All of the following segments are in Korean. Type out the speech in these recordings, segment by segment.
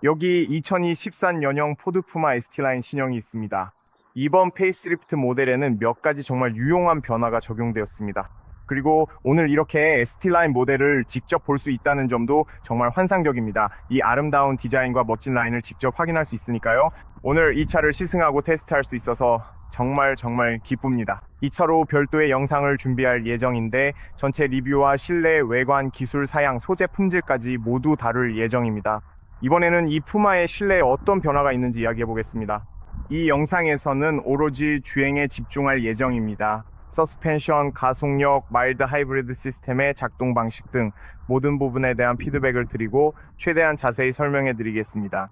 여기 2024년형 포드 푸마 ST라인 신형이 있습니다. 이번 페이스리프트 모델에는 몇 가지 정말 유용한 변화가 적용되었습니다. 그리고 오늘 이렇게 ST라인 모델을 직접 볼 수 있다는 점도 정말 환상적입니다. 이 아름다운 디자인과 멋진 라인을 직접 확인할 수 있으니까요. 오늘 이 차를 시승하고 테스트할 수 있어서 정말 기쁩니다. 이 차로 별도의 영상을 준비할 예정인데 전체 리뷰와 실내 외관, 기술, 사양, 소재 품질까지 모두 다룰 예정입니다. 이번에는 이 푸마의 실내에 어떤 변화가 있는지 이야기해 보겠습니다. 이 영상에서는 오로지 주행에 집중할 예정입니다. 서스펜션, 가속력, 마일드 하이브리드 시스템의 작동 방식 등 모든 부분에 대한 피드백을 드리고 최대한 자세히 설명해 드리겠습니다.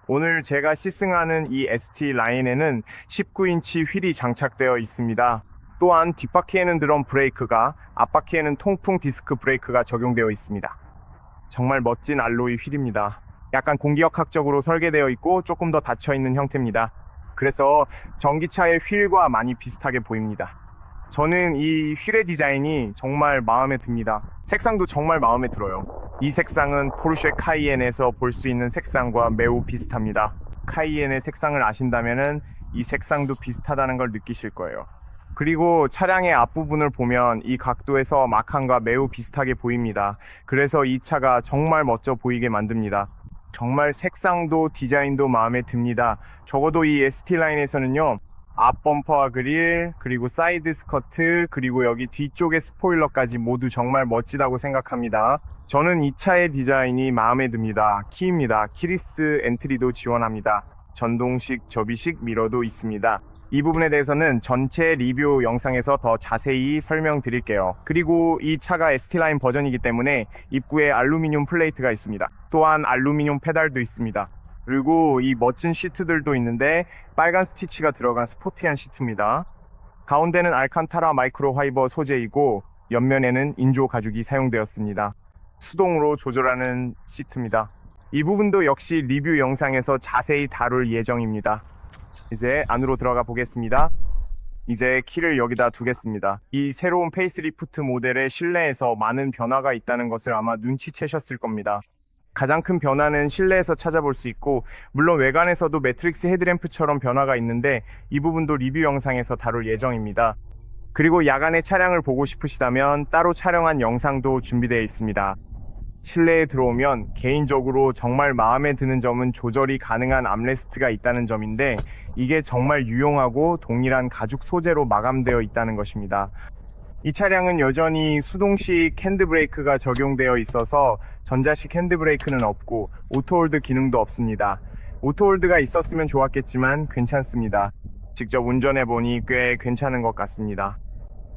오늘 제가 시승하는 이 ST 라인에는 19인치 휠이 장착되어 있습니다. 또한 뒷바퀴에는 드럼 브레이크가, 앞바퀴에는 통풍 디스크 브레이크가 적용되어 있습니다. 정말 멋진 알로이 휠입니다. 약간 공기역학적으로 설계되어 있고 조금 더 닫혀있는 형태입니다. 그래서 전기차의 휠과 많이 비슷하게 보입니다. 저는 이 휠의 디자인이 정말 마음에 듭니다. 색상도 정말 마음에 들어요. 이 색상은 포르쉐 카이엔에서 볼 수 있는 색상과 매우 비슷합니다. 카이엔의 색상을 아신다면 이 색상도 비슷하다는 걸 느끼실 거예요. 그리고 차량의 앞부분을 보면 이 각도에서 마칸과 매우 비슷하게 보입니다. 그래서 이 차가 정말 멋져 보이게 만듭니다. 정말 색상도 디자인도 마음에 듭니다. 적어도 이 ST라인에서는요, 앞 범퍼와 그릴, 그리고 사이드 스커트, 그리고 여기 뒤쪽의 스포일러까지 모두 정말 멋지다고 생각합니다. 저는 이 차의 디자인이 마음에 듭니다. 키입니다. 키리스 엔트리도 지원합니다. 전동식 접이식 미러도 있습니다. 이 부분에 대해서는 전체 리뷰 영상에서 더 자세히 설명드릴게요. 그리고 이 차가 ST라인 버전이기 때문에 입구에 알루미늄 플레이트가 있습니다. 또한 알루미늄 페달도 있습니다. 그리고 이 멋진 시트들도 있는데 빨간 스티치가 들어간 스포티한 시트입니다. 가운데는 알칸타라 마이크로 파이버 소재이고 옆면에는 인조 가죽이 사용되었습니다. 수동으로 조절하는 시트입니다. 이 부분도 역시 리뷰 영상에서 자세히 다룰 예정입니다. 이제 안으로 들어가 보겠습니다. 이제 키를 여기다 두겠습니다. 이 새로운 페이스리프트 모델의 실내에서 많은 변화가 있다는 것을 아마 눈치채셨을 겁니다. 가장 큰 변화는 실내에서 찾아볼 수 있고, 물론 외관에서도 매트릭스 헤드램프처럼 변화가 있는데 이 부분도 리뷰 영상에서 다룰 예정입니다. 그리고 야간에 차량을 보고 싶으시다면 따로 촬영한 영상도 준비되어 있습니다. 실내에 들어오면 개인적으로 정말 마음에 드는 점은 조절이 가능한 암레스트가 있다는 점인데, 이게 정말 유용하고 동일한 가죽 소재로 마감되어 있다는 것입니다. 이 차량은 여전히 수동식 핸드브레이크가 적용되어 있어서 전자식 핸드브레이크는 없고 오토홀드 기능도 없습니다. 오토홀드가 있었으면 좋았겠지만 괜찮습니다. 직접 운전해보니 꽤 괜찮은 것 같습니다.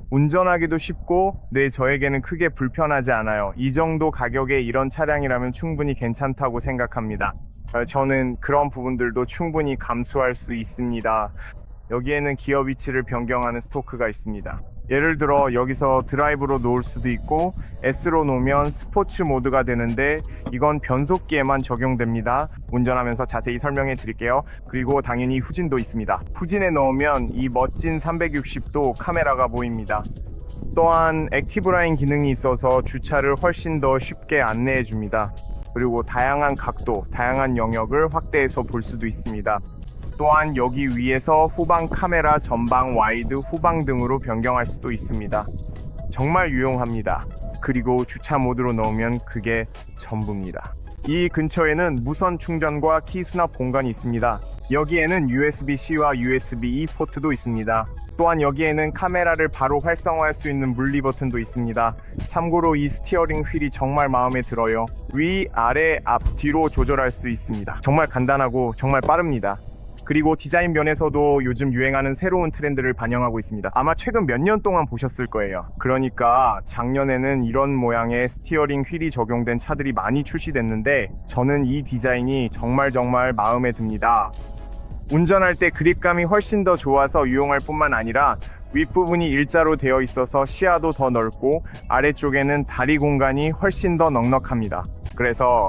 운전하기도 쉽고 저에게는 크게 불편하지 않아요. 이 정도 가격에 이런 차량이라면 충분히 괜찮다고 생각합니다. 저는 그런 부분들도 충분히 감수할 수 있습니다. 여기에는 기어 위치를 변경하는 스토크가 있습니다. 예를 들어 여기서 드라이브로 놓을 수도 있고 S로 놓으면 스포츠 모드가 되는데 이건 변속기에만 적용됩니다. 운전하면서 자세히 설명해 드릴게요. 그리고 당연히 후진도 있습니다. 후진에 넣으면 이 멋진 360도 카메라가 보입니다. 또한 액티브 라인 기능이 있어서 주차를 훨씬 더 쉽게 안내해 줍니다. 그리고 다양한 각도, 다양한 영역을 확대해서 볼 수도 있습니다. 또한 여기 위에서 후방 카메라, 전방 와이드, 후방 등으로 변경할 수도 있습니다. 정말 유용합니다. 그리고 주차 모드로 넣으면 그게 전부입니다. 이 근처에는 무선 충전과 키 수납 공간이 있습니다. 여기에는 USB-C와 USB-E 포트도 있습니다. 또한 여기에는 카메라를 바로 활성화할 수 있는 물리 버튼도 있습니다. 참고로 이 스티어링 휠이 정말 마음에 들어요. 위, 아래, 앞, 뒤로 조절할 수 있습니다. 정말 간단하고 정말 빠릅니다. 그리고 디자인 면에서도 요즘 유행하는 새로운 트렌드를 반영하고 있습니다. 아마 최근 몇 년 동안 보셨을 거예요. 그러니까 작년에는 이런 모양의 스티어링 휠이 적용된 차들이 많이 출시됐는데 저는 이 디자인이 정말 마음에 듭니다. 운전할 때 그립감이 훨씬 더 좋아서 유용할 뿐만 아니라 윗부분이 일자로 되어 있어서 시야도 더 넓고 아래쪽에는 다리 공간이 훨씬 더 넉넉합니다. 그래서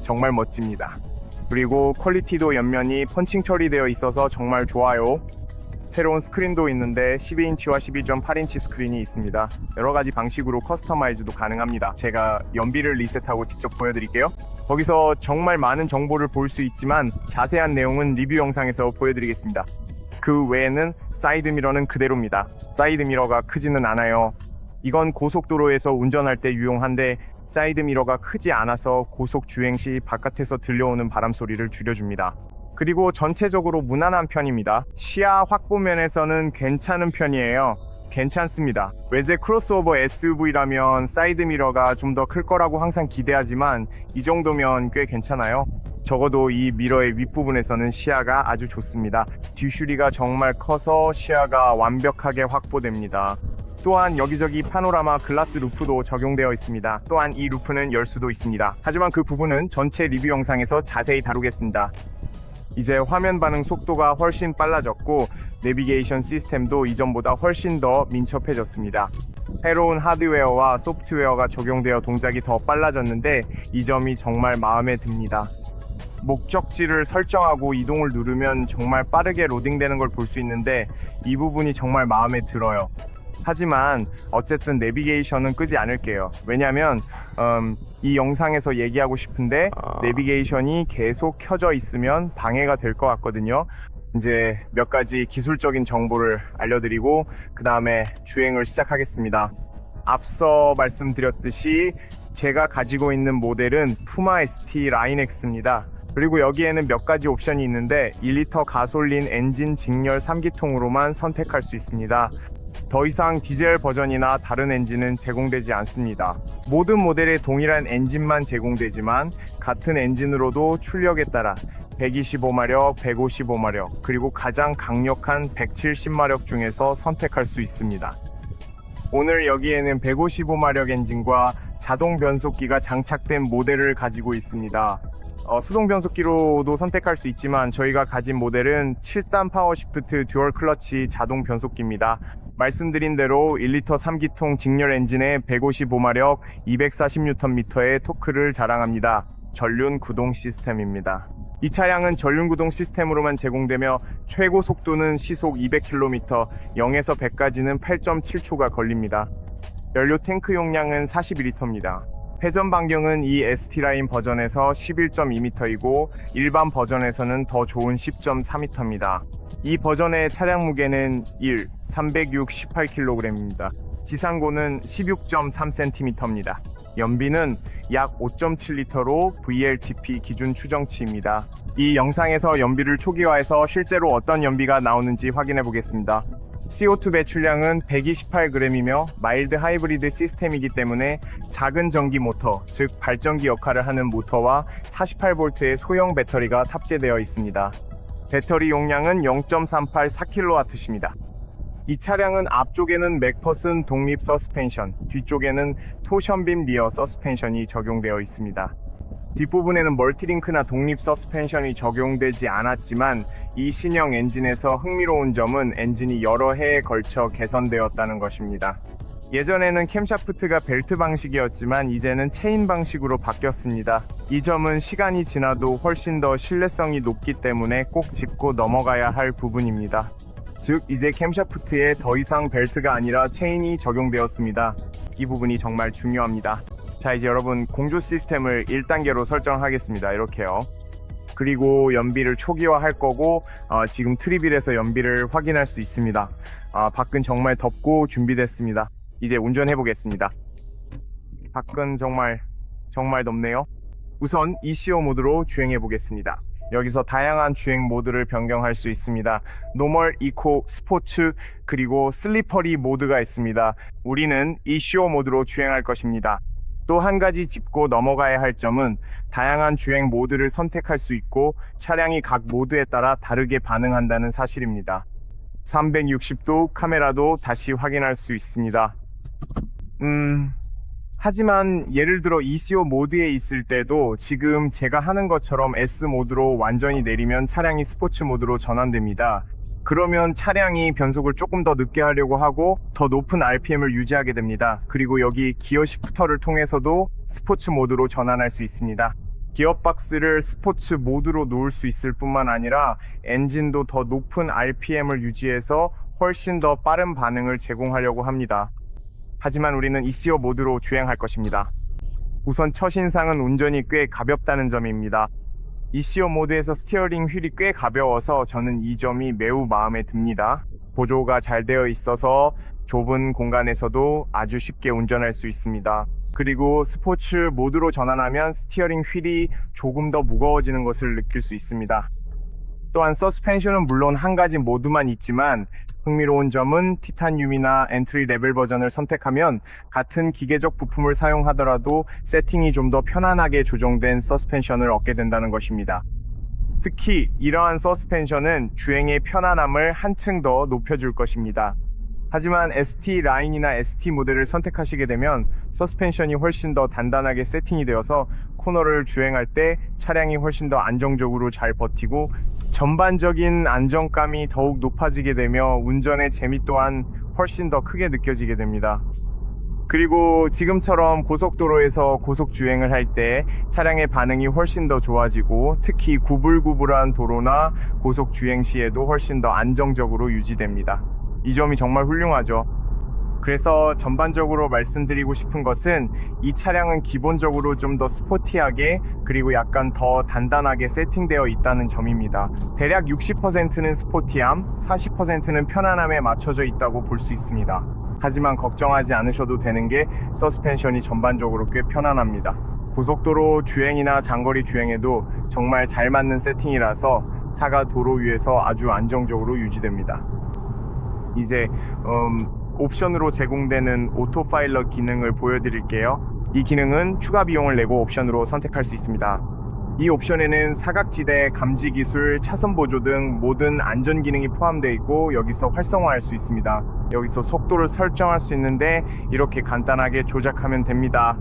정말 멋집니다. 그리고 퀄리티도 옆면이 펀칭 처리되어 있어서 정말 좋아요. 새로운 스크린도 있는데 12인치와 12.8인치 스크린이 있습니다. 여러 가지 방식으로 커스터마이즈도 가능합니다. 제가 연비를 리셋하고 직접 보여드릴게요. 거기서 정말 많은 정보를 볼 수 있지만 자세한 내용은 리뷰 영상에서 보여드리겠습니다. 그 외에는 사이드미러는 그대로입니다. 사이드미러가 크지는 않아요. 이건 고속도로에서 운전할 때 유용한데 사이드미러가 크지 않아서 고속 주행 시 바깥에서 들려오는 바람 소리를 줄여줍니다. 그리고 전체적으로 무난한 편입니다. 시야 확보 면에서는 괜찮은 편이에요. 괜찮습니다. 외제 크로스오버 SUV라면 사이드미러가 좀 더 클 거라고 항상 기대하지만 이 정도면 꽤 괜찮아요. 적어도 이 미러의 윗부분에서는 시야가 아주 좋습니다. 뒷슈리가 정말 커서 시야가 완벽하게 확보됩니다. 또한 여기저기 파노라마 글라스 루프도 적용되어 있습니다. 또한 이 루프는 열 수도 있습니다. 하지만 그 부분은 전체 리뷰 영상에서 자세히 다루겠습니다. 이제 화면 반응 속도가 훨씬 빨라졌고 내비게이션 시스템도 이전보다 훨씬 더 민첩해졌습니다. 새로운 하드웨어와 소프트웨어가 적용되어 동작이 더 빨라졌는데 이 점이 정말 마음에 듭니다. 목적지를 설정하고 이동을 누르면 정말 빠르게 로딩되는 걸 볼 수 있는데 이 부분이 정말 마음에 들어요. 하지만 어쨌든 내비게이션은 끄지 않을게요. 왜냐면 이 영상에서 얘기하고 싶은데 내비게이션이 계속 켜져 있으면 방해가 될 것 같거든요. 이제 몇 가지 기술적인 정보를 알려드리고 그 다음에 주행을 시작하겠습니다. 앞서 말씀드렸듯이 제가 가지고 있는 모델은 푸마 ST 라인 X입니다. 그리고 여기에는 몇 가지 옵션이 있는데 1리터 가솔린 엔진 직렬 3기통으로만 선택할 수 있습니다. 더 이상 디젤 버전이나 다른 엔진은 제공되지 않습니다. 모든 모델에 동일한 엔진만 제공되지만 같은 엔진으로도 출력에 따라 125마력, 155마력, 그리고 가장 강력한 170마력 중에서 선택할 수 있습니다. 오늘 여기에는 155마력 엔진과 자동 변속기가 장착된 모델을 가지고 있습니다. 수동 변속기로도 선택할 수 있지만 저희가 가진 모델은 7단 파워시프트 듀얼 클러치 자동 변속기입니다. 말씀드린 대로 1리터 3기통 직렬 엔진에 155마력, 240Nm의 토크를 자랑합니다. 전륜 구동 시스템입니다. 이 차량은 전륜 구동 시스템으로만 제공되며 최고 속도는 시속 200km, 0에서 100까지는 8.7초가 걸립니다. 연료 탱크 용량은 41리터입니다. 회전 반경은 이 ST라인 버전에서 11.2m이고 일반 버전에서는 더 좋은 10.4m입니다. 이 버전의 차량 무게는 368kg입니다. 지상고는 16.3cm입니다. 연비는 약 5.7리터로 VLTP 기준 추정치입니다. 이 영상에서 연비를 초기화해서 실제로 어떤 연비가 나오는지 확인해 보겠습니다. CO2 배출량은 128g이며 마일드 하이브리드 시스템이기 때문에 작은 전기 모터, 즉 발전기 역할을 하는 모터와 48V의 소형 배터리가 탑재되어 있습니다. 배터리 용량은 0.38 4kWh입니다. 이 차량은 앞쪽에는 맥퍼슨 독립 서스펜션, 뒤쪽에는 토션빔 리어 서스펜션이 적용되어 있습니다. 뒷부분에는 멀티링크나 독립 서스펜션이 적용되지 않았지만 이 신형 엔진에서 흥미로운 점은 엔진이 여러 해에 걸쳐 개선되었다는 것입니다. 예전에는 캠샤프트가 벨트 방식이었지만 이제는 체인 방식으로 바뀌었습니다. 이 점은 시간이 지나도 훨씬 더 신뢰성이 높기 때문에 꼭 짚고 넘어가야 할 부분입니다. 즉 이제 캠샤프트에 더 이상 벨트가 아니라 체인이 적용되었습니다. 이 부분이 정말 중요합니다. 자, 이제 여러분 공조 시스템을 1단계로 설정하겠습니다. 이렇게요. 그리고 연비를 초기화할 거고 지금 트리빌에서 연비를 확인할 수 있습니다. 밖은 정말 덥고 준비됐습니다. 이제 운전해 보겠습니다. 밖은 정말 덥네요. 우선 ECO 모드로 주행해 보겠습니다. 여기서 다양한 주행 모드를 변경할 수 있습니다. 노멀, 이코, 스포츠, 그리고 슬리퍼리 모드가 있습니다. 우리는 ECO 모드로 주행할 것입니다. 또 한 가지 짚고 넘어가야 할 점은 다양한 주행 모드를 선택할 수 있고 차량이 각 모드에 따라 다르게 반응한다는 사실입니다. 360도 카메라도 다시 확인할 수 있습니다. 하지만 예를 들어 ECO 모드에 있을 때도 지금 제가 하는 것처럼 S 모드로 완전히 내리면 차량이 스포츠 모드로 전환됩니다. 그러면 차량이 변속을 조금 더 늦게 하려고 하고 더 높은 RPM을 유지하게 됩니다. 그리고 여기 기어 시프터를 통해서도 스포츠 모드로 전환할 수 있습니다. 기어박스를 스포츠 모드로 놓을 수 있을 뿐만 아니라 엔진도 더 높은 RPM을 유지해서 훨씬 더 빠른 반응을 제공하려고 합니다. 하지만 우리는 ECO 모드로 주행할 것입니다. 우선 첫인상은 운전이 꽤 가볍다는 점입니다. ECO 모드에서 스티어링 휠이 꽤 가벼워서 저는 이 점이 매우 마음에 듭니다. 보조가 잘 되어 있어서 좁은 공간에서도 아주 쉽게 운전할 수 있습니다. 그리고 스포츠 모드로 전환하면 스티어링 휠이 조금 더 무거워지는 것을 느낄 수 있습니다. 또한 서스펜션은 물론 한 가지 모드만 있지만 흥미로운 점은 티타늄이나 엔트리 레벨 버전을 선택하면 같은 기계적 부품을 사용하더라도 세팅이 좀 더 편안하게 조정된 서스펜션을 얻게 된다는 것입니다. 특히 이러한 서스펜션은 주행의 편안함을 한층 더 높여줄 것입니다. 하지만 ST 라인이나 ST 모델을 선택하시게 되면 서스펜션이 훨씬 더 단단하게 세팅이 되어서 코너를 주행할 때 차량이 훨씬 더 안정적으로 잘 버티고 전반적인 안정감이 더욱 높아지게 되며 운전의 재미 또한 훨씬 더 크게 느껴지게 됩니다. 그리고 지금처럼 고속도로에서 고속 주행을 할 때 차량의 반응이 훨씬 더 좋아지고 특히 구불구불한 도로나 고속 주행 시에도 훨씬 더 안정적으로 유지됩니다. 이 점이 정말 훌륭하죠. 그래서 전반적으로 말씀드리고 싶은 것은 이 차량은 기본적으로 좀 더 스포티하게 그리고 약간 더 단단하게 세팅되어 있다는 점입니다. 대략 60%는 스포티함, 40%는 편안함에 맞춰져 있다고 볼 수 있습니다. 하지만 걱정하지 않으셔도 되는 게 서스펜션이 전반적으로 꽤 편안합니다. 고속도로 주행이나 장거리 주행에도 정말 잘 맞는 세팅이라서 차가 도로 위에서 아주 안정적으로 유지됩니다. 이제 옵션으로 제공되는 오토파일럿 기능을 보여드릴게요. 이 기능은 추가 비용을 내고 옵션으로 선택할 수 있습니다. 이 옵션에는 사각지대, 감지 기술, 차선 보조 등 모든 안전 기능이 포함되어 있고 여기서 활성화할 수 있습니다. 여기서 속도를 설정할 수 있는데 이렇게 간단하게 조작하면 됩니다.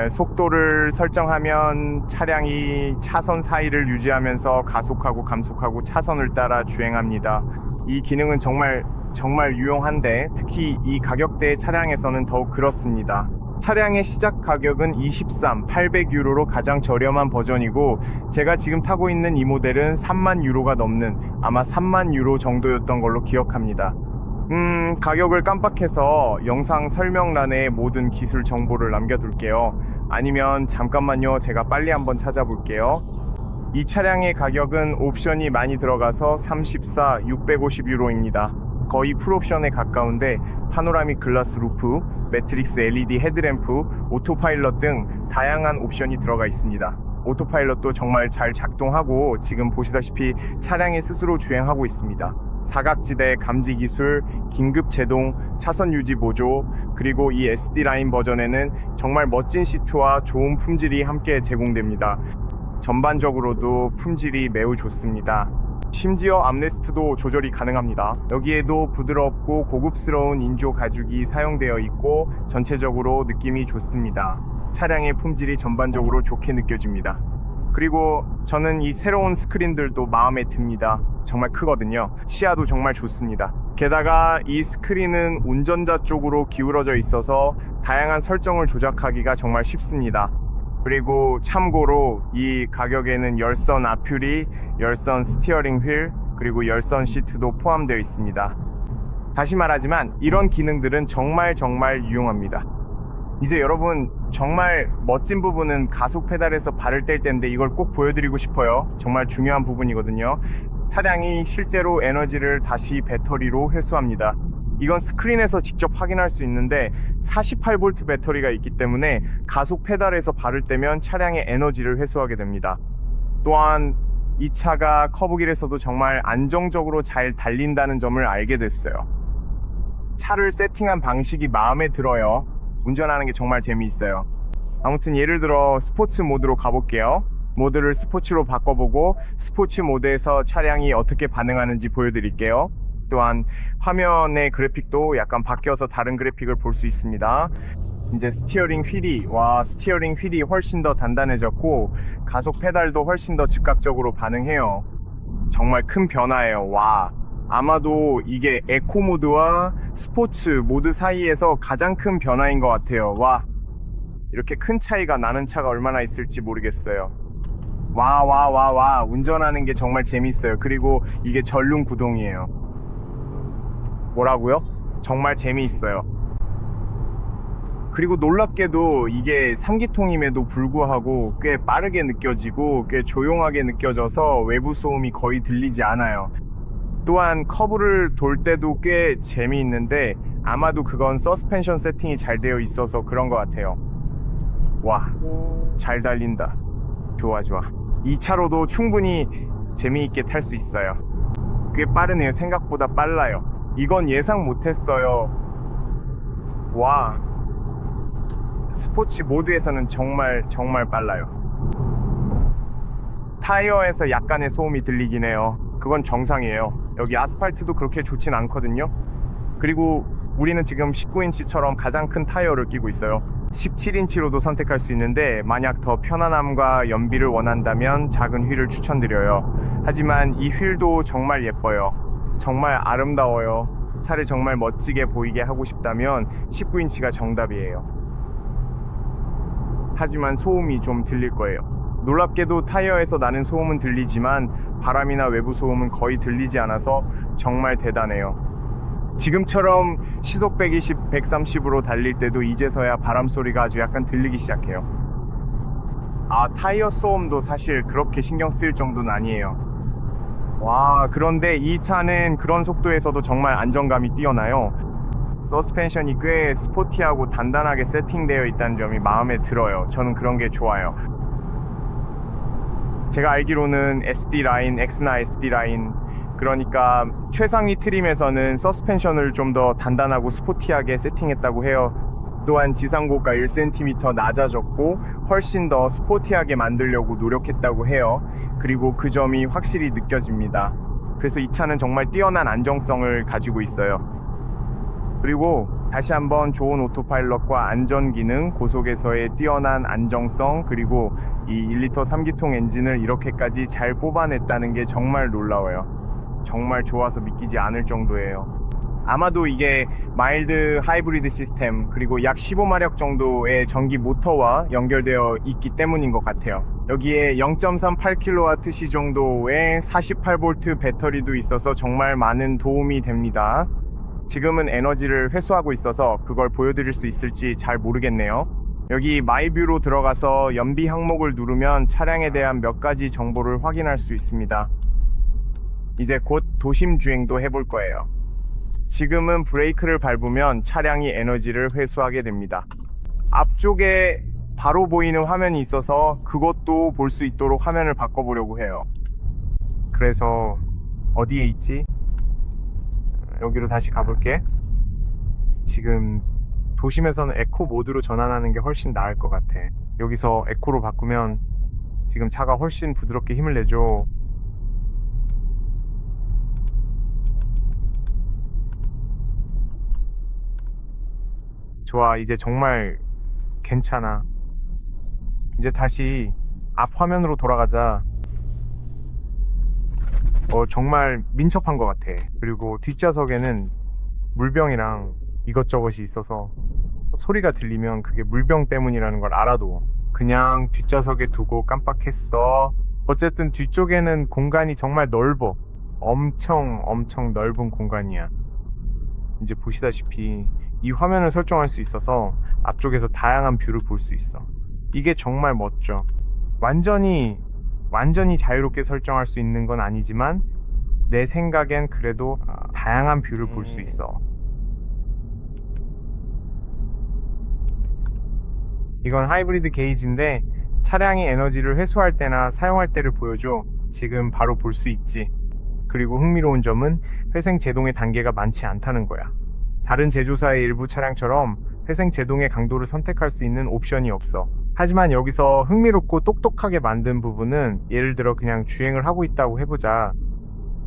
속도를 설정하면 차량이 차선 사이를 유지하면서 가속하고 감속하고 차선을 따라 주행합니다. 이 기능은 정말 유용한데 특히 이 가격대의 차량에서는 더욱 그렇습니다. 차량의 시작 가격은 800유로로 가장 저렴한 버전이고 제가 지금 타고 있는 이 모델은 3만 유로가 넘는 아마 3만 유로 정도였던 걸로 기억합니다. 가격을 깜빡해서 영상 설명란에 모든 기술 정보를 남겨둘게요. 아니면 잠깐만요, 제가 빨리 한번 찾아볼게요. 이 차량의 가격은 옵션이 많이 들어가서 650유로입니다. 거의 풀옵션에 가까운데 파노라믹 글라스 루프, 매트릭스 LED 헤드램프, 오토파일럿 등 다양한 옵션이 들어가 있습니다. 오토파일럿도 정말 잘 작동하고 지금 보시다시피 차량이 스스로 주행하고 있습니다. 사각지대 감지 기술, 긴급 제동, 차선 유지 보조, 그리고 이 SD 라인 버전에는 정말 멋진 시트와 좋은 품질이 함께 제공됩니다. 전반적으로도 품질이 매우 좋습니다. 심지어 암레스트도 조절이 가능합니다. 여기에도 부드럽고 고급스러운 인조 가죽이 사용되어 있고 전체적으로 느낌이 좋습니다. 차량의 품질이 전반적으로 좋게 느껴집니다. 그리고 저는 이 새로운 스크린들도 마음에 듭니다. 정말 크거든요. 시야도 정말 좋습니다. 게다가 이 스크린은 운전자 쪽으로 기울어져 있어서 다양한 설정을 조작하기가 정말 쉽습니다. 그리고 참고로 이 가격에는 열선 앞유리, 열선 스티어링 휠, 그리고 열선 시트도 포함되어 있습니다. 다시 말하지만 이런 기능들은 정말 유용합니다. 이제 여러분 정말 멋진 부분은 가속 페달에서 발을 뗄 때인데 이걸 꼭 보여드리고 싶어요. 정말 중요한 부분이거든요. 차량이 실제로 에너지를 다시 배터리로 회수합니다. 이건 스크린에서 직접 확인할 수 있는데 48V 배터리가 있기 때문에 가속 페달에서 발을 떼면 차량의 에너지를 회수하게 됩니다. 또한 이 차가 커브길에서도 정말 안정적으로 잘 달린다는 점을 알게 됐어요. 차를 세팅한 방식이 마음에 들어요. 운전하는 게 정말 재미있어요. 아무튼 예를 들어 스포츠 모드로 가볼게요. 모드를 스포츠로 바꿔보고 스포츠 모드에서 차량이 어떻게 반응하는지 보여드릴게요. 또한 화면의 그래픽도 약간 바뀌어서 다른 그래픽을 볼 수 있습니다. 이제 스티어링 휠이 훨씬 더 단단해졌고 가속 페달도 훨씬 더 즉각적으로 반응해요. 정말 큰 변화예요. 와, 아마도 이게 에코 모드와 스포츠 모드 사이에서 가장 큰 변화인 것 같아요. 와, 이렇게 큰 차이가 나는 차가 얼마나 있을지 모르겠어요. 와. 운전하는 게 정말 재밌어요. 그리고 이게 전륜 구동이에요. 뭐라고요? 정말 재미있어요. 그리고 놀랍게도 이게 3기통임에도 불구하고 꽤 빠르게 느껴지고 꽤 조용하게 느껴져서 외부 소음이 거의 들리지 않아요. 또한 커브를 돌 때도 꽤 재미있는데 아마도 그건 서스펜션 세팅이 잘 되어 있어서 그런 것 같아요. 와, 잘 달린다. 좋아. 이 차로도 충분히 재미있게 탈 수 있어요. 꽤 빠르네요. 생각보다 빨라요. 이건 예상 못했어요. 와, 스포츠 모드에서는 정말 빨라요. 타이어에서 약간의 소음이 들리긴 해요. 그건 정상이에요. 여기 아스팔트도 그렇게 좋진 않거든요. 그리고 우리는 지금 19인치처럼 가장 큰 타이어를 끼고 있어요. 17인치로도 선택할 수 있는데 만약 더 편안함과 연비를 원한다면 작은 휠을 추천드려요. 하지만 이 휠도 정말 예뻐요. 정말 아름다워요. 차를 정말 멋지게 보이게 하고 싶다면 19인치가 정답이에요. 하지만 소음이 좀 들릴 거예요. 놀랍게도 타이어에서 나는 소음은 들리지만 바람이나 외부 소음은 거의 들리지 않아서 정말 대단해요. 지금처럼 시속 120, 130으로 달릴 때도 이제서야 바람 소리가 아주 약간 들리기 시작해요. 타이어 소음도 사실 그렇게 신경 쓰일 정도는 아니에요. 와, 그런데 이 차는 그런 속도에서도 정말 안정감이 뛰어나요. 서스펜션이 꽤 스포티하고 단단하게 세팅되어 있다는 점이 마음에 들어요. 저는 그런 게 좋아요. 제가 알기로는 SD 라인, 엑스나 SD 라인, 그러니까 최상위 트림에서는 서스펜션을 좀 더 단단하고 스포티하게 세팅했다고 해요. 또한 지상고가 1cm 낮아졌고 훨씬 더 스포티하게 만들려고 노력했다고 해요. 그리고 그 점이 확실히 느껴집니다. 그래서 이 차는 정말 뛰어난 안정성을 가지고 있어요. 그리고 다시 한번 좋은 오토파일럿과 안전기능, 고속에서의 뛰어난 안정성, 그리고 이 1리터 3기통 엔진을 이렇게까지 잘 뽑아냈다는 게 정말 놀라워요. 정말 좋아서 믿기지 않을 정도예요. 아마도 이게 마일드 하이브리드 시스템, 그리고 약 15마력 정도의 전기 모터와 연결되어 있기 때문인 것 같아요. 여기에 0.38kWh 정도의 48V 배터리도 있어서 정말 많은 도움이 됩니다. 지금은 에너지를 회수하고 있어서 그걸 보여드릴 수 있을지 잘 모르겠네요. 여기 마이뷰로 들어가서 연비 항목을 누르면 차량에 대한 몇 가지 정보를 확인할 수 있습니다. 이제 곧 도심 주행도 해볼 거예요. 지금은 브레이크를 밟으면 차량이 에너지를 회수하게 됩니다. 앞쪽에 바로 보이는 화면이 있어서 그것도 볼 수 있도록 화면을 바꿔보려고 해요. 그래서 어디에 있지? 여기로 다시 가볼게. 지금 도심에서는 에코 모드로 전환하는 게 훨씬 나을 것 같아. 여기서 에코로 바꾸면 지금 차가 훨씬 부드럽게 힘을 내죠. 좋아, 이제 정말 괜찮아. 이제 다시 앞 화면으로 돌아가자. 정말 민첩한 것 같아. 그리고 뒷좌석에는 물병이랑 이것저것이 있어서 소리가 들리면 그게 물병 때문이라는 걸 알아도 그냥 뒷좌석에 두고 깜빡했어. 어쨌든 뒤쪽에는 공간이 정말 넓어. 엄청 넓은 공간이야. 이제 보시다시피 이 화면을 설정할 수 있어서 앞쪽에서 다양한 뷰를 볼 수 있어. 이게 정말 멋져. 완전히 자유롭게 설정할 수 있는 건 아니지만 내 생각엔 그래도 다양한 뷰를 볼 수 있어. 이건 하이브리드 게이지인데 차량이 에너지를 회수할 때나 사용할 때를 보여줘. 지금 바로 볼 수 있지. 그리고 흥미로운 점은 회생 제동의 단계가 많지 않다는 거야. 다른 제조사의 일부 차량처럼 회생 제동의 강도를 선택할 수 있는 옵션이 없어. 하지만 여기서 흥미롭고 똑똑하게 만든 부분은 예를 들어 그냥 주행을 하고 있다고 해보자.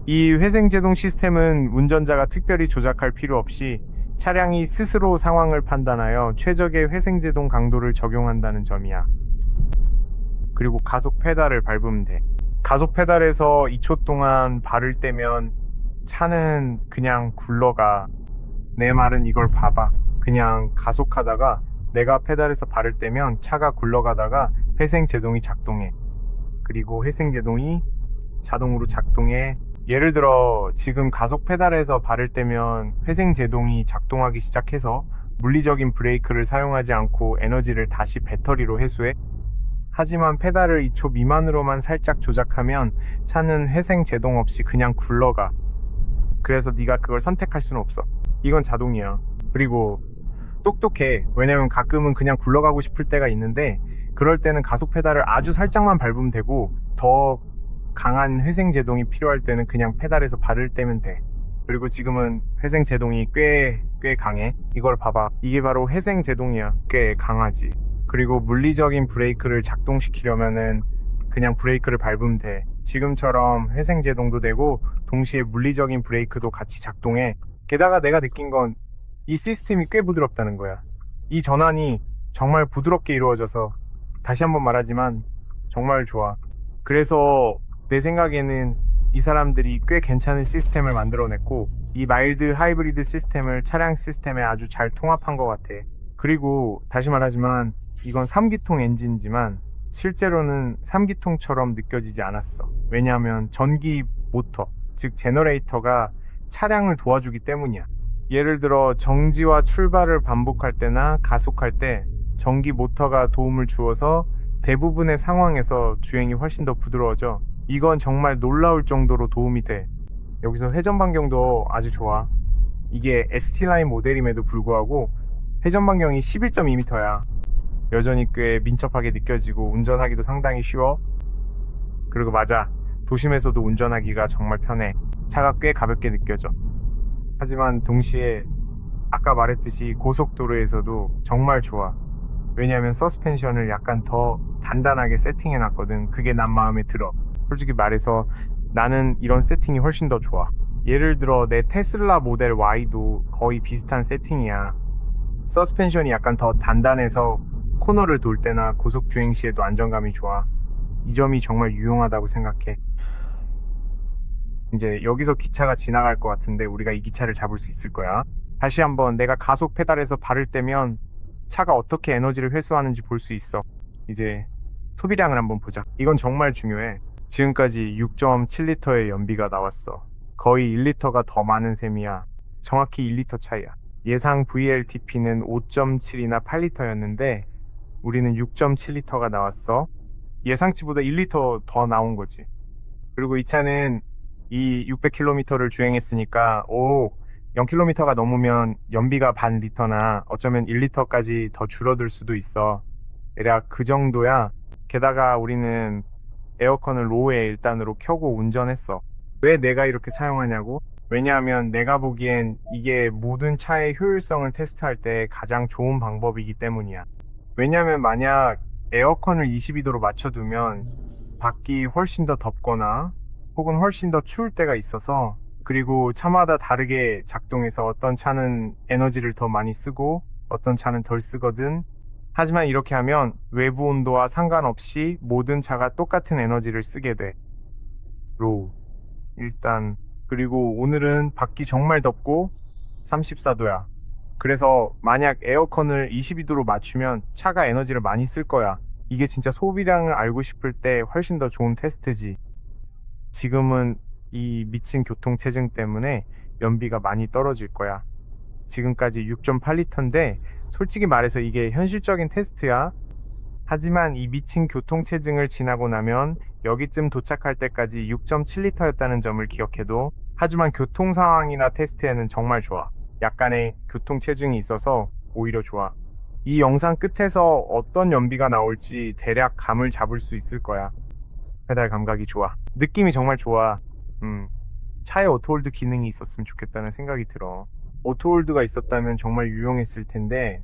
이 회생 제동 시스템은 운전자가 특별히 조작할 필요 없이 차량이 스스로 상황을 판단하여 최적의 회생 제동 강도를 적용한다는 점이야. 그리고 가속 페달을 밟으면 돼. 가속 페달에서 2초 동안 발을 떼면 차는 그냥 굴러가. 내 말은 이걸 봐봐. 그냥 가속하다가 내가 페달에서 발을 떼면 차가 굴러가다가 회생 제동이 작동해. 그리고 회생제동이 자동으로 작동해. 예를 들어 지금 가속 페달에서 발을 떼면 회생제동이 작동하기 시작해서 물리적인 브레이크를 사용하지 않고 에너지를 다시 배터리로 회수해. 하지만 페달을 2초 미만으로만 살짝 조작하면 차는 회생제동 없이 그냥 굴러가. 그래서 네가 그걸 선택할 수는 없어. 이건 자동이야. 그리고 똑똑해. 왜냐면 가끔은 그냥 굴러가고 싶을 때가 있는데 그럴 때는 가속 페달을 아주 살짝만 밟으면 되고 더 강한 회생제동이 필요할 때는 그냥 페달에서 발을 떼면 돼. 그리고 지금은 회생제동이 꽤 강해. 이걸 봐봐. 이게 바로 회생제동이야. 꽤 강하지. 그리고 물리적인 브레이크를 작동시키려면은 그냥 브레이크를 밟으면 돼. 지금처럼 회생제동도 되고 동시에 물리적인 브레이크도 같이 작동해. 게다가 내가 느낀 건 이 시스템이 꽤 부드럽다는 거야. 이 전환이 정말 부드럽게 이루어져서 다시 한번 말하지만 정말 좋아. 그래서 내 생각에는 이 사람들이 꽤 괜찮은 시스템을 만들어냈고 이 마일드 하이브리드 시스템을 차량 시스템에 아주 잘 통합한 것 같아. 그리고 다시 말하지만 이건 3기통 엔진이지만 실제로는 3기통처럼 느껴지지 않았어. 왜냐하면 전기 모터, 즉 제너레이터가 차량을 도와주기 때문이야. 예를 들어 정지와 출발을 반복할 때나 가속할 때 전기 모터가 도움을 주어서 대부분의 상황에서 주행이 훨씬 더 부드러워져. 이건 정말 놀라울 정도로 도움이 돼. 여기서 회전 반경도 아주 좋아. 이게 ST라인 모델임에도 불구하고 회전 반경이 11.2m야. 여전히 꽤 민첩하게 느껴지고 운전하기도 상당히 쉬워. 그리고 맞아, 도심에서도 운전하기가 정말 편해. 차가 꽤 가볍게 느껴져. 하지만 동시에 아까 말했듯이 고속도로에서도 정말 좋아. 왜냐하면 서스펜션을 약간 더 단단하게 세팅해놨거든. 그게 난 마음에 들어. 솔직히 말해서 나는 이런 세팅이 훨씬 더 좋아. 예를 들어 내 테슬라 모델 Y도 거의 비슷한 세팅이야. 서스펜션이 약간 더 단단해서 코너를 돌 때나 고속 주행 시에도 안정감이 좋아. 이 점이 정말 유용하다고 생각해. 이제 여기서 기차가 지나갈 것 같은데 우리가 이 기차를 잡을 수 있을 거야. 다시 한번 내가 가속 페달에서 발을 떼면 차가 어떻게 에너지를 회수하는지 볼 수 있어. 이제 소비량을 한번 보자. 이건 정말 중요해. 지금까지 6.7리터의 연비가 나왔어. 거의 1리터가 더 많은 셈이야. 정확히 1리터 차이야. 예상 VLTP는 5.7이나 8리터였는데 우리는 6.7리터가 나왔어. 예상치보다 1리터 더 나온 거지. 그리고 이 차는 이 600km를 주행했으니까 0km가 넘으면 연비가 반 리터나 어쩌면 1리터까지 더 줄어들 수도 있어. 대략 그 정도야. 게다가 우리는 에어컨을 로우에 1단으로 켜고 운전했어. 왜 내가 이렇게 사용하냐고? 왜냐하면 내가 보기엔 이게 모든 차의 효율성을 테스트할 때 가장 좋은 방법이기 때문이야. 왜냐하면 만약 에어컨을 22도로 맞춰두면 밖이 훨씬 더 덥거나 혹은 훨씬 더 추울 때가 있어서, 그리고 차마다 다르게 작동해서 어떤 차는 에너지를 더 많이 쓰고 어떤 차는 덜 쓰거든. 하지만 이렇게 하면 외부 온도와 상관없이 모든 차가 똑같은 에너지를 쓰게 돼. 로우 일단. 그리고 오늘은 밖이 정말 덥고 34도야. 그래서 만약 에어컨을 22도로 맞추면 차가 에너지를 많이 쓸 거야. 이게 진짜 소비량을 알고 싶을 때 훨씬 더 좋은 테스트지. 지금은 이 미친 교통체증 때문에 연비가 많이 떨어질 거야. 지금까지 6.8리터인데 솔직히 말해서 이게 현실적인 테스트야. 하지만 이 미친 교통체증을 지나고 나면 여기쯤 도착할 때까지 6.7리터였다는 점을 기억해도. 하지만 교통 상황이나 테스트에는 정말 좋아. 약간의 교통체증이 있어서 오히려 좋아. 이 영상 끝에서 어떤 연비가 나올지 대략 감을 잡을 수 있을 거야. 페달 감각이 좋아. 느낌이 정말 좋아. 차에 오토홀드 기능이 있었으면 좋겠다는 생각이 들어. 오토홀드가 있었다면 정말 유용했을 텐데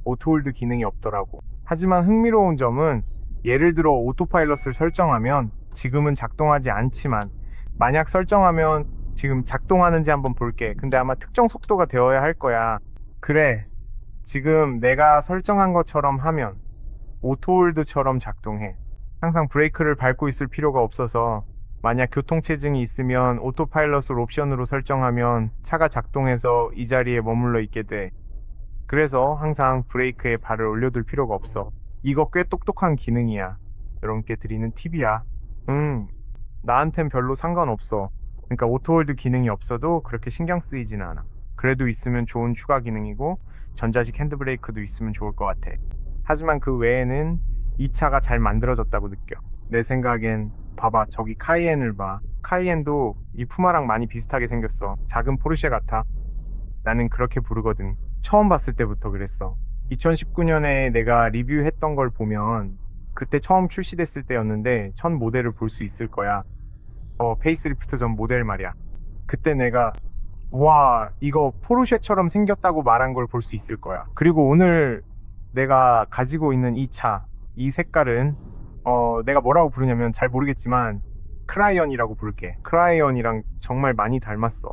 오토홀드 기능이 없더라고. 하지만 흥미로운 점은 예를 들어 오토파일럿을 설정하면 지금은 작동하지 않지만 만약 설정하면 지금 작동하는지 한번 볼게. 근데 아마 특정 속도가 되어야 할 거야. 그래, 지금 내가 설정한 것처럼 하면 오토홀드처럼 작동해. 항상 브레이크를 밟고 있을 필요가 없어서 만약 교통체증이 있으면 오토파일럿을 옵션으로 설정하면 차가 작동해서 이 자리에 머물러 있게 돼. 그래서 항상 브레이크에 발을 올려둘 필요가 없어. 이거 꽤 똑똑한 기능이야. 여러분께 드리는 팁이야. 나한텐 별로 상관없어. 그러니까 오토홀드 기능이 없어도 그렇게 신경 쓰이진 않아. 그래도 있으면 좋은 추가 기능이고 전자식 핸드브레이크도 있으면 좋을 것 같아. 하지만 그 외에는 이 차가 잘 만들어졌다고 느껴. 내 생각엔 봐봐, 저기 카이엔을 봐. 카이엔도 이 푸마랑 많이 비슷하게 생겼어. 작은 포르쉐 같아. 나는 그렇게 부르거든. 처음 봤을 때부터 그랬어. 2019년에 내가 리뷰했던 걸 보면 그때 처음 출시됐을 때였는데 첫 모델을 볼 수 있을 거야. 페이스리프트 전 모델 말이야. 그때 내가 와, 이거 포르쉐처럼 생겼다고 말한 걸 볼 수 있을 거야. 그리고 오늘 내가 가지고 있는 이 차, 이 색깔은 내가 뭐라고 부르냐면 잘 모르겠지만 크라이언이라고 부를게. 크라이언이랑 정말 많이 닮았어.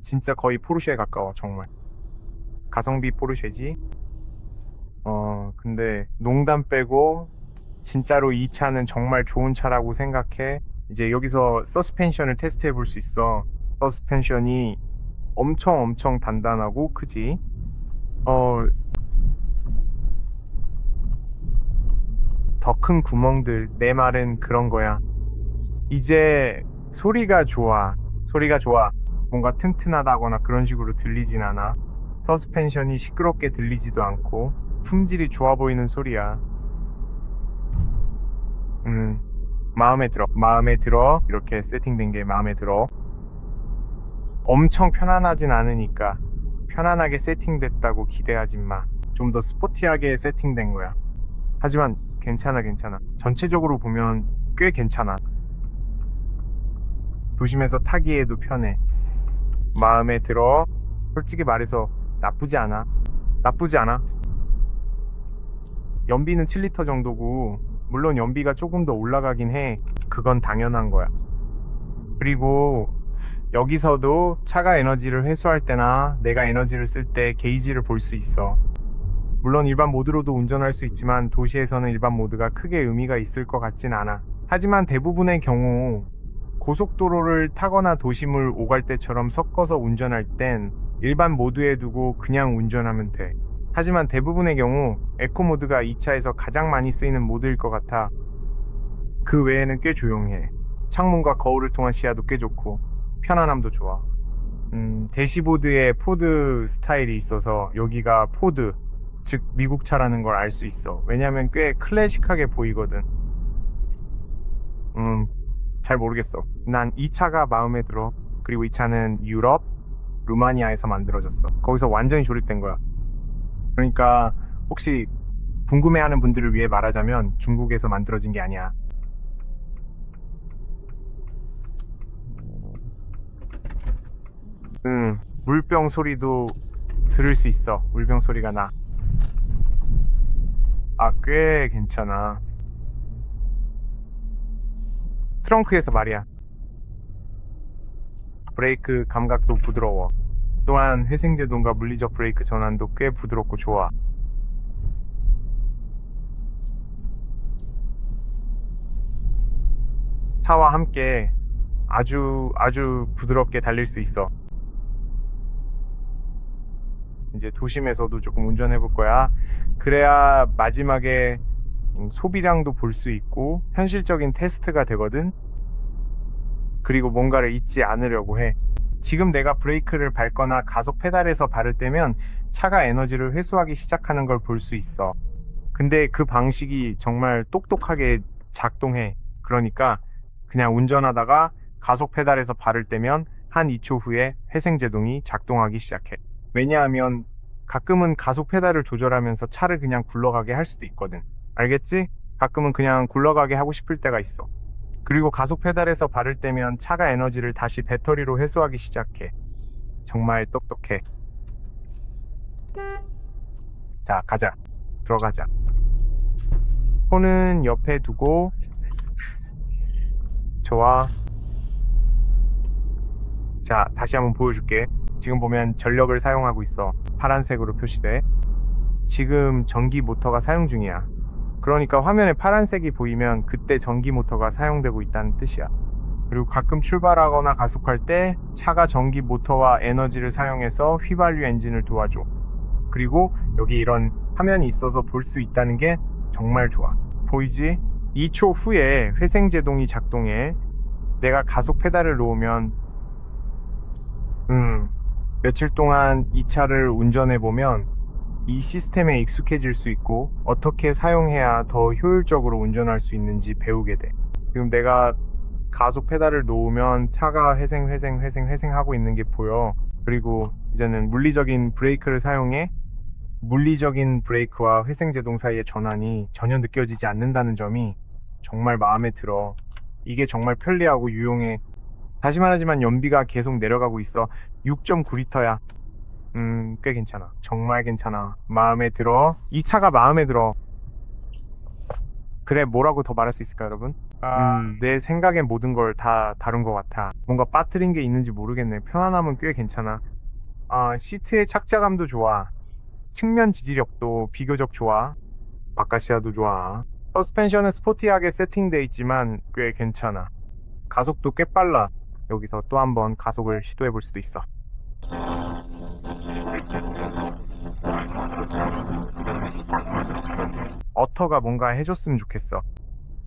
진짜 거의 포르쉐에 가까워, 정말. 가성비 포르쉐지. 근데 농담 빼고 진짜로 이 차는 정말 좋은 차라고 생각해. 이제 여기서 서스펜션을 테스트해 볼 수 있어. 서스펜션이 엄청 단단하고 크지. 더 큰 구멍들, 내 말은 그런 거야. 이제 소리가 좋아. 뭔가 튼튼하다거나 그런 식으로 들리진 않아. 서스펜션이 시끄럽게 들리지도 않고 품질이 좋아 보이는 소리야. 마음에 들어. 이렇게 세팅된 게 마음에 들어. 엄청 편안하진 않으니까 편안하게 세팅됐다고 기대하지 마. 좀 더 스포티하게 세팅된 거야. 하지만 괜찮아. 전체적으로 보면 꽤 괜찮아. 도심에서 타기에도 편해. 마음에 들어. 솔직히 말해서 나쁘지 않아. 연비는 7리터 정도고, 물론 연비가 조금 더 올라가긴 해. 그건 당연한 거야. 그리고 여기서도 차가 에너지를 회수할 때나 내가 에너지를 쓸 때 게이지를 볼 수 있어. 물론 일반 모드로도 운전할 수 있지만 도시에서는 일반 모드가 크게 의미가 있을 것 같진 않아. 하지만 대부분의 경우 고속도로를 타거나 도심을 오갈 때처럼 섞어서 운전할 땐 일반 모드에 두고 그냥 운전하면 돼. 하지만 대부분의 경우 에코 모드가 이 차에서 가장 많이 쓰이는 모드일 것 같아. 그 외에는 꽤 조용해. 창문과 거울을 통한 시야도 꽤 좋고 편안함도 좋아. 대시보드에 포드 스타일이 있어서 여기가 포드, 즉 미국 차라는 걸 알 수 있어. 왜냐면 꽤 클래식하게 보이거든. 잘 모르겠어. 난 이 차가 마음에 들어. 그리고 이 차는 유럽, 루마니아에서 만들어졌어. 거기서 완전히 조립된 거야. 그러니까 혹시 궁금해하는 분들을 위해 말하자면 중국에서 만들어진 게 아니야. 물병 소리도 들을 수 있어. 물병 소리가 나. 꽤 괜찮아. 트렁크에서 말이야. 브레이크 감각도 부드러워. 또한 회생제동과 물리적 브레이크 전환도 꽤 부드럽고 좋아. 차와 함께 아주 부드럽게 달릴 수 있어. 이제 도심에서도 조금 운전해 볼 거야. 그래야 마지막에 소비량도 볼 수 있고 현실적인 테스트가 되거든. 그리고 뭔가를 잊지 않으려고 해. 지금 내가 브레이크를 밟거나 가속 페달에서 발을 떼면 차가 에너지를 회수하기 시작하는 걸 볼 수 있어. 근데 그 방식이 정말 똑똑하게 작동해. 그러니까 그냥 운전하다가 가속 페달에서 발을 떼면 한 2초 후에 회생제동이 작동하기 시작해. 왜냐하면 가끔은 가속 페달을 조절하면서 차를 그냥 굴러가게 할 수도 있거든. 알겠지? 가끔은 그냥 굴러가게 하고 싶을 때가 있어. 그리고 가속 페달에서 발을 떼면 차가 에너지를 다시 배터리로 회수하기 시작해. 정말 똑똑해. 자, 가자. 들어가자. 손은 옆에 두고. 좋아. 자, 다시 한번 보여줄게. 지금 보면 전력을 사용하고 있어. 파란색으로 표시돼. 지금 전기 모터가 사용 중이야. 그러니까 화면에 파란색이 보이면 그때 전기 모터가 사용되고 있다는 뜻이야. 그리고 가끔 출발하거나 가속할 때 차가 전기 모터와 에너지를 사용해서 휘발유 엔진을 도와줘. 그리고 여기 이런 화면이 있어서 볼 수 있다는 게 정말 좋아. 보이지? 2초 후에 회생제동이 작동해. 내가 가속 페달을 놓으면 며칠 동안 이 차를 운전해보면 이 시스템에 익숙해질 수 있고 어떻게 사용해야 더 효율적으로 운전할 수 있는지 배우게 돼. 지금 내가 가속 페달을 놓으면 차가 회생하고 있는 게 보여. 그리고 이제는 물리적인 브레이크를 사용해 물리적인 브레이크와 회생제동 사이의 전환이 전혀 느껴지지 않는다는 점이 정말 마음에 들어. 이게 정말 편리하고 유용해. 다시 말하지만 연비가 계속 내려가고 있어. 6.9리터야. 꽤 괜찮아. 정말 괜찮아. 마음에 들어. 이 차가 마음에 들어. 그래, 뭐라고 더 말할 수 있을까, 여러분? 내 생각엔 모든 걸 다 다룬 것 같아. 뭔가 빠뜨린 게 있는지 모르겠네. 편안함은 꽤 괜찮아. 시트의 착자감도 좋아. 측면 지지력도 비교적 좋아. 바카시아도 좋아. 서스펜션은 스포티하게 세팅돼 있지만 꽤 괜찮아. 가속도 꽤 빨라. 여기서 또 한번 가속을 시도해 볼 수도 있어. 어터가 뭔가 해줬으면 좋겠어.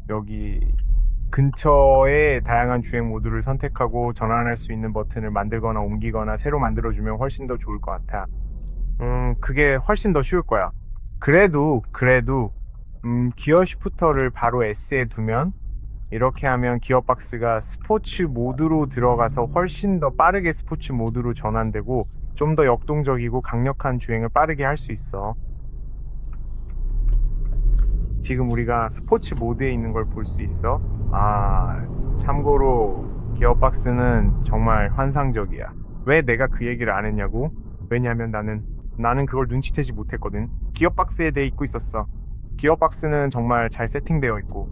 여기 근처에 다양한 주행 모드를 선택하고 전환할 수 있는 버튼을 만들거나 옮기거나 새로 만들어주면 훨씬 더 좋을 것 같아. 그게 훨씬 더 쉬울 거야. 그래도 기어 시프터를 바로 S에 두면 이렇게 하면 기어박스가 스포츠 모드로 들어가서 훨씬 더 빠르게 스포츠 모드로 전환되고 좀 더 역동적이고 강력한 주행을 빠르게 할 수 있어. 지금 우리가 스포츠 모드에 있는 걸 볼 수 있어. 참고로 기어박스는 정말 환상적이야. 왜 내가 그 얘기를 안 했냐고? 왜냐면 나는 그걸 눈치채지 못했거든. 기어박스에 돼 있고 있었어. 기어박스는 정말 잘 세팅되어 있고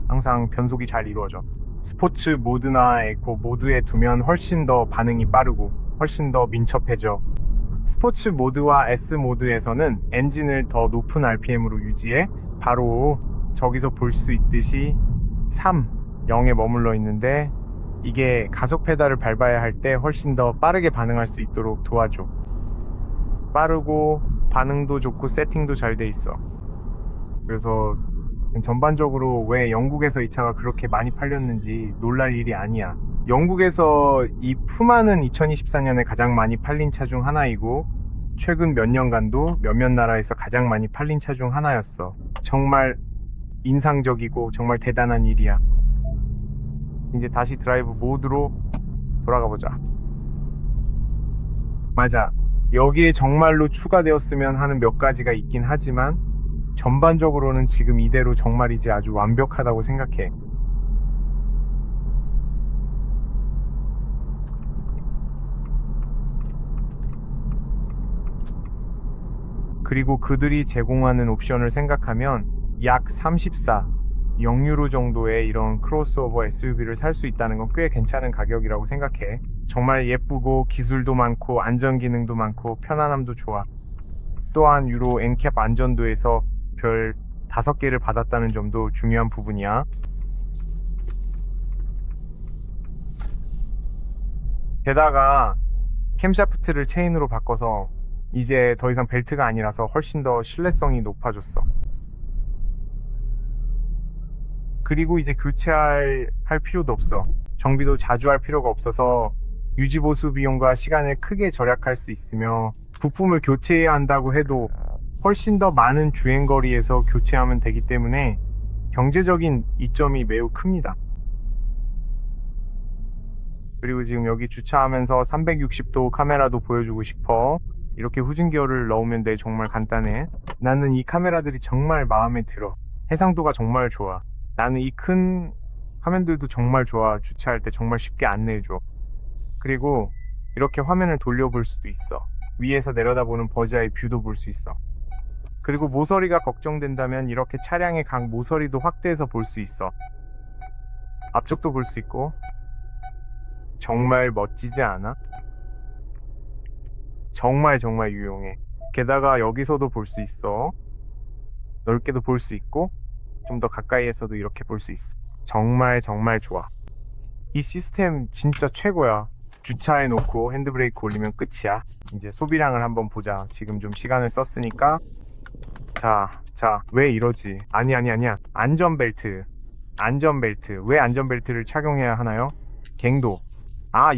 항상 변속이 잘 이루어져. 스포츠 모드나 에코 모드에 두면 훨씬 더 반응이 빠르고 훨씬 더 민첩해져. 스포츠 모드와 S 모드에서는 엔진을 더 높은 RPM으로 유지해. 바로 저기서 볼 수 있듯이 0에 머물러 있는데 이게 가속 페달을 밟아야 할 때 훨씬 더 빠르게 반응할 수 있도록 도와줘. 빠르고 반응도 좋고 세팅도 잘 돼 있어. 그래서 전반적으로 왜 영국에서 이 차가 그렇게 많이 팔렸는지 놀랄 일이 아니야. 영국에서 이 푸마는 2024년에 가장 많이 팔린 차 중 하나이고 최근 몇 년간도 몇몇 나라에서 가장 많이 팔린 차 중 하나였어. 정말 인상적이고 정말 대단한 일이야. 이제 다시 드라이브 모드로 돌아가 보자. 맞아. 여기에 정말로 추가되었으면 하는 몇 가지가 있긴 하지만 전반적으로는 지금 이대로 정말이지 아주 완벽하다고 생각해. 그리고 그들이 제공하는 옵션을 생각하면 약 34, 0유로 정도의 이런 크로스오버 SUV를 살 수 있다는 건 꽤 괜찮은 가격이라고 생각해. 정말 예쁘고 기술도 많고 안전기능도 많고 편안함도 좋아. 또한 유로 NCAP 안전도에서 별 5개를 받았다는 점도 중요한 부분이야. 게다가 캠샤프트를 체인으로 바꿔서 이제 더 이상 벨트가 아니라서 훨씬 더 신뢰성이 높아졌어. 그리고 이제 교체할 필요도 없어. 정비도 자주 할 필요가 없어서 유지보수 비용과 시간을 크게 절약할 수 있으며 부품을 교체해야 한다고 해도 훨씬 더 많은 주행거리에서 교체하면 되기 때문에 경제적인 이점이 매우 큽니다. 그리고 지금 여기 주차하면서 360도 카메라도 보여주고 싶어. 이렇게 후진 기어를 넣으면 돼. 정말 간단해. 나는 이 카메라들이 정말 마음에 들어. 해상도가 정말 좋아. 나는 이 큰 화면들도 정말 좋아. 주차할 때 정말 쉽게 안내해줘. 그리고 이렇게 화면을 돌려볼 수도 있어. 위에서 내려다보는 버즈아이 뷰도 볼 수 있어. 그리고 모서리가 걱정된다면 이렇게 차량의 각 모서리도 확대해서 볼 수 있어. 앞쪽도 볼 수 있고. 정말 멋지지 않아? 정말 유용해. 게다가 여기서도 볼 수 있어. 넓게도 볼 수 있고 좀 더 가까이에서도 이렇게 볼 수 있어. 정말 좋아. 이 시스템 진짜 최고야. 주차해 놓고 핸드브레이크 올리면 끝이야. 이제 소비량을 한번 보자. 지금 좀 시간을 썼으니까 자, 왜 이러지? 아니야. 안전벨트. 안전벨트. 왜 안전벨트를 착용해야 하나요? 갱도.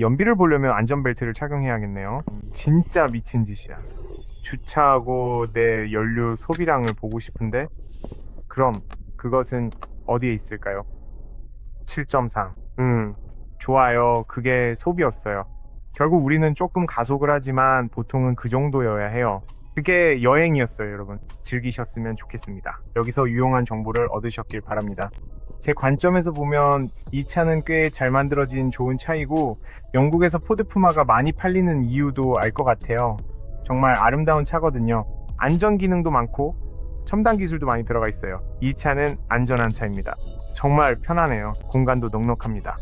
연비를 보려면 안전벨트를 착용해야겠네요. 진짜 미친 짓이야. 주차하고 내 연료 소비량을 보고 싶은데, 그럼 그것은 어디에 있을까요? 7.3. 좋아요. 그게 소비였어요. 결국 우리는 조금 가속을 하지만 보통은 그 정도여야 해요. 그게 여행이었어요, 여러분. 즐기셨으면 좋겠습니다. 여기서 유용한 정보를 얻으셨길 바랍니다. 제 관점에서 보면 이 차는 꽤 잘 만들어진 좋은 차이고, 영국에서 포드 푸마가 많이 팔리는 이유도 알 것 같아요. 정말 아름다운 차거든요. 안전 기능도 많고 첨단 기술도 많이 들어가 있어요. 이 차는 안전한 차입니다. 정말 편하네요. 공간도 넉넉합니다.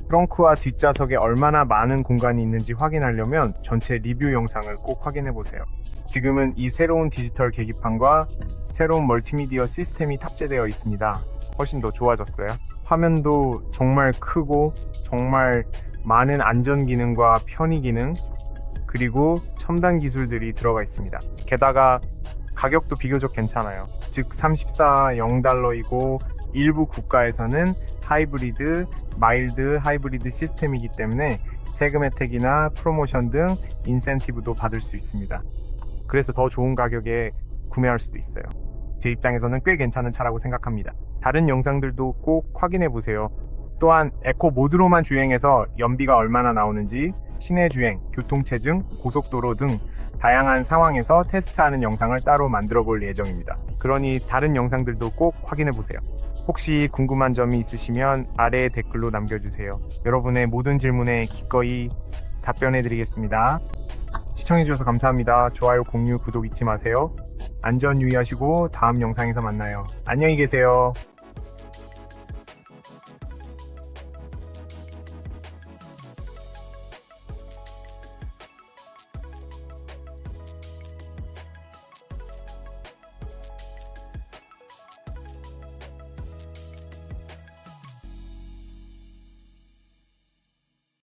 트렁크와 뒷좌석에 얼마나 많은 공간이 있는지 확인하려면 전체 리뷰 영상을 꼭 확인해 보세요. 지금은 이 새로운 디지털 계기판과 새로운 멀티미디어 시스템이 탑재되어 있습니다. 훨씬 더 좋아졌어요. 화면도 정말 크고 정말 많은 안전 기능과 편의 기능, 그리고 첨단 기술들이 들어가 있습니다. 게다가 가격도 비교적 괜찮아요. 즉 34.0달러이고 일부 국가에서는 하이브리드, 마일드 하이브리드 시스템이기 때문에 세금 혜택이나 프로모션 등 인센티브도 받을 수 있습니다. 그래서 더 좋은 가격에 구매할 수도 있어요. 제 입장에서는 꽤 괜찮은 차라고 생각합니다. 다른 영상들도 꼭 확인해 보세요. 또한 에코 모드로만 주행해서 연비가 얼마나 나오는지, 시내 주행, 교통체증, 고속도로 등 다양한 상황에서 테스트하는 영상을 따로 만들어 볼 예정입니다. 그러니 다른 영상들도 꼭 확인해 보세요. 혹시 궁금한 점이 있으시면 아래에 댓글로 남겨주세요. 여러분의 모든 질문에 기꺼이 답변해 드리겠습니다. 시청해 주셔서 감사합니다. 좋아요, 공유, 구독 잊지 마세요. 안전 유의하시고 다음 영상에서 만나요. 안녕히 계세요.